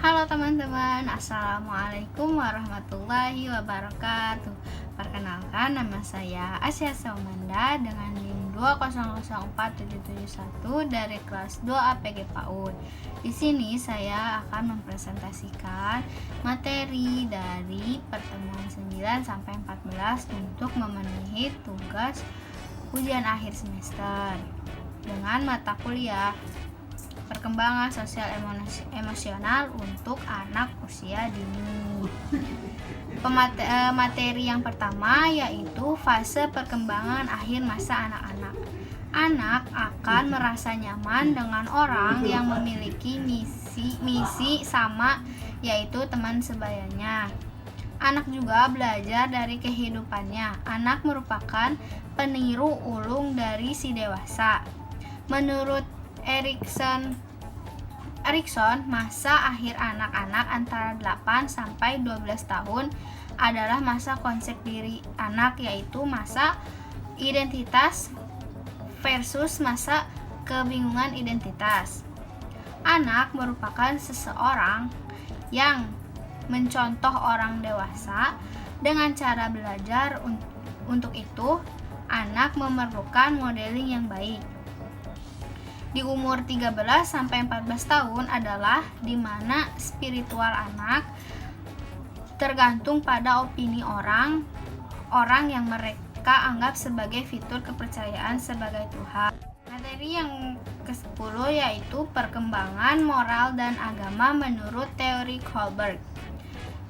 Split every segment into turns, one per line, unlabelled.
Halo teman-teman, Assalamualaikum warahmatullahi wabarakatuh. Perkenalkan, nama saya Asya Saumanda dengan NIM 2004771 dari kelas 2 APG PAUD. Di sini saya akan mempresentasikan materi dari pertemuan 9 sampai 14 untuk memenuhi tugas ujian akhir semester dengan mata kuliah perkembangan sosial emosional untuk anak usia dini. Materi yang pertama yaitu fase perkembangan akhir masa anak-anak. Anak akan merasa nyaman dengan orang yang memiliki misi sama, yaitu teman sebayanya. Anak juga belajar dari kehidupannya. Anak merupakan peniru ulung dari si dewasa. Menurut Erikson, masa akhir anak-anak antara 8 sampai 12 tahun adalah masa konsep diri anak, yaitu masa identitas versus masa kebingungan identitas. Anak merupakan seseorang yang mencontoh orang dewasa dengan cara belajar. Untuk itu, anak memerlukan modeling yang baik. Di umur 13 sampai 14 tahun adalah di mana spiritual anak tergantung pada opini orang yang mereka anggap sebagai fitur kepercayaan sebagai Tuhan. Materi yang ke-10 yaitu perkembangan moral dan agama menurut teori Kohlberg.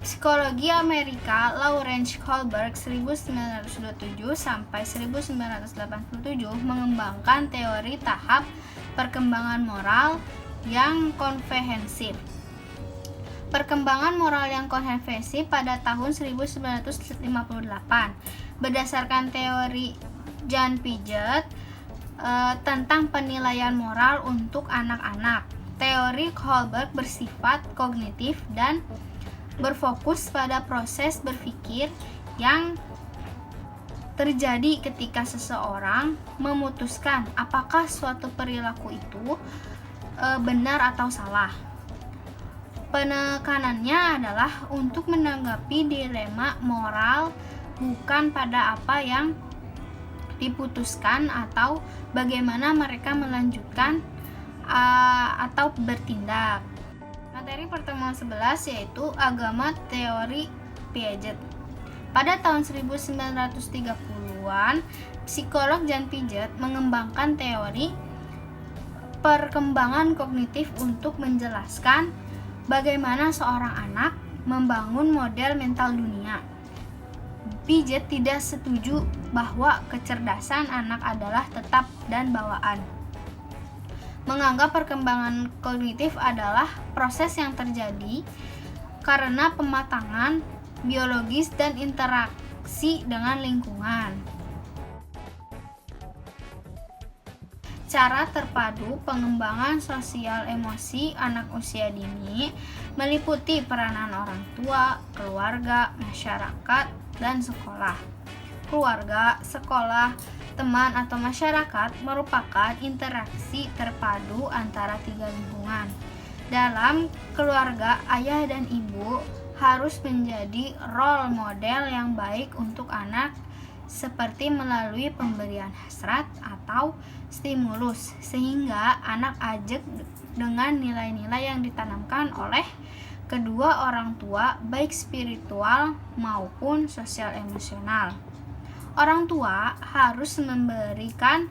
Psikologi Amerika Lawrence Kohlberg 1927 sampai 1987 mengembangkan teori tahap perkembangan moral yang komprehensif. Perkembangan moral yang komprehensif pada tahun 1958 berdasarkan teori John Piaget tentang penilaian moral untuk anak-anak. Teori Kohlberg bersifat kognitif dan berfokus pada proses berpikir yang terjadi ketika seseorang memutuskan apakah suatu perilaku itu benar atau salah. Penekanannya adalah untuk menanggapi dilema moral bukan pada apa yang diputuskan atau bagaimana mereka melanjutkan atau bertindak. Materi pertemuan 11 yaitu agama teori Piaget. Pada tahun 1930-an, psikolog John Piaget mengembangkan teori perkembangan kognitif untuk menjelaskan bagaimana seorang anak membangun model mental dunia. Piaget tidak setuju bahwa kecerdasan anak adalah tetap dan bawaan. Menganggap perkembangan kognitif adalah proses yang terjadi karena pematangan biologis dan interaksi dengan lingkungan. Cara terpadu pengembangan sosial emosi anak usia dini meliputi peranan orang tua, keluarga, masyarakat, dan sekolah. Keluarga, sekolah, teman atau masyarakat merupakan interaksi terpadu antara tiga lingkungan. Dalam keluarga, ayah dan ibu harus menjadi role model yang baik untuk anak, seperti melalui pemberian hasrat atau stimulus, sehingga anak ajak dengan nilai-nilai yang ditanamkan oleh kedua orang tua, baik spiritual maupun sosial emosional. Orang tua harus memberikan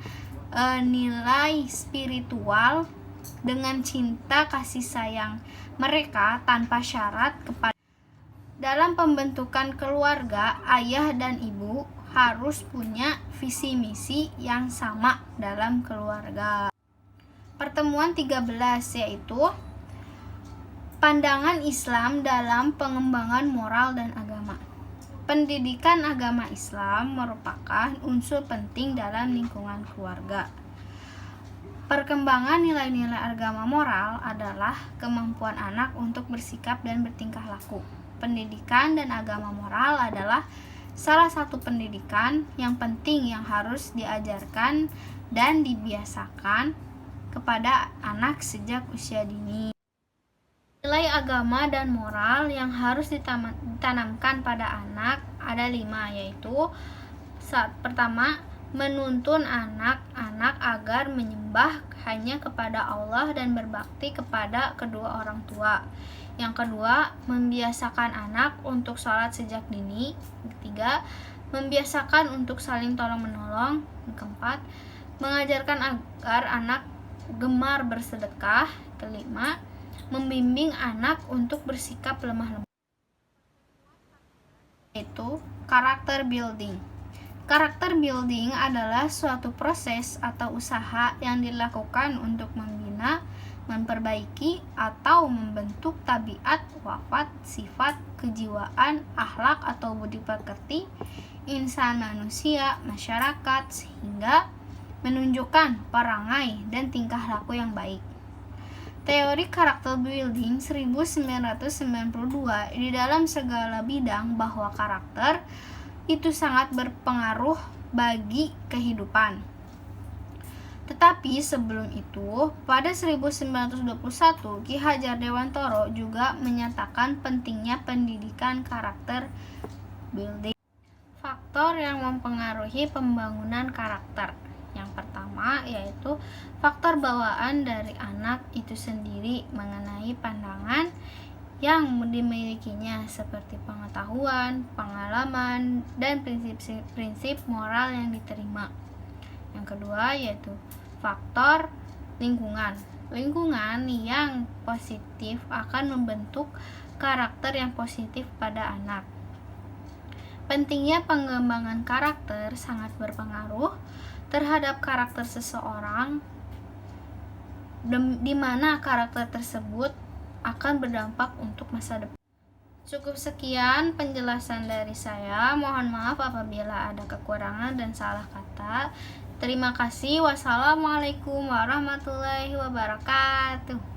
nilai spiritual dengan cinta kasih sayang mereka tanpa syarat kepada. Dalam pembentukan keluarga, ayah dan ibu harus punya visi misi yang sama dalam keluarga. Pertemuan 13 yaitu pandangan Islam dalam pengembangan moral dan agama. Pendidikan agama Islam merupakan unsur penting dalam lingkungan keluarga. Perkembangan nilai-nilai agama moral adalah kemampuan anak untuk bersikap dan bertingkah laku. Pendidikan dan agama moral adalah salah satu pendidikan yang penting yang harus diajarkan dan dibiasakan kepada anak sejak usia dini. Nilai agama dan moral yang harus ditanamkan pada anak ada 5, yaitu pertama, menuntun anak-anak agar menyembah hanya kepada Allah dan berbakti kepada kedua orang tua. Yang kedua, membiasakan anak untuk sholat sejak dini. Ketiga, membiasakan untuk saling tolong-menolong. Keempat, mengajarkan agar anak gemar bersedekah. Kelima, membimbing anak untuk bersikap lemah lembut. Yaitu karakter building. Karakter building adalah suatu proses atau usaha yang dilakukan untuk membina, memperbaiki, atau membentuk tabiat, wafat, sifat, kejiwaan, akhlak atau budi pekerti insan manusia, masyarakat, sehingga menunjukkan perangai dan tingkah laku yang baik. Teori karakter building 1992 di dalam segala bidang bahwa karakter itu sangat berpengaruh bagi kehidupan. Tetapi sebelum itu, pada 1921, Ki Hajar Dewantoro juga menyatakan pentingnya pendidikan karakter building. Faktor yang mempengaruhi pembangunan karakter. Yang pertama yaitu faktor bawaan dari anak itu sendiri mengenai pandangan yang dimilikinya seperti pengetahuan, pengalaman, dan prinsip-prinsip moral yang diterima. Yang kedua yaitu faktor lingkungan. Lingkungan yang positif akan membentuk karakter yang positif pada anak. Pentingnya pengembangan karakter sangat berpengaruh terhadap karakter seseorang, di mana karakter tersebut akan berdampak untuk masa depan. Cukup sekian penjelasan dari saya. Mohon maaf apabila ada kekurangan dan salah kata. Terima kasih. Wassalamualaikum warahmatullahi wabarakatuh.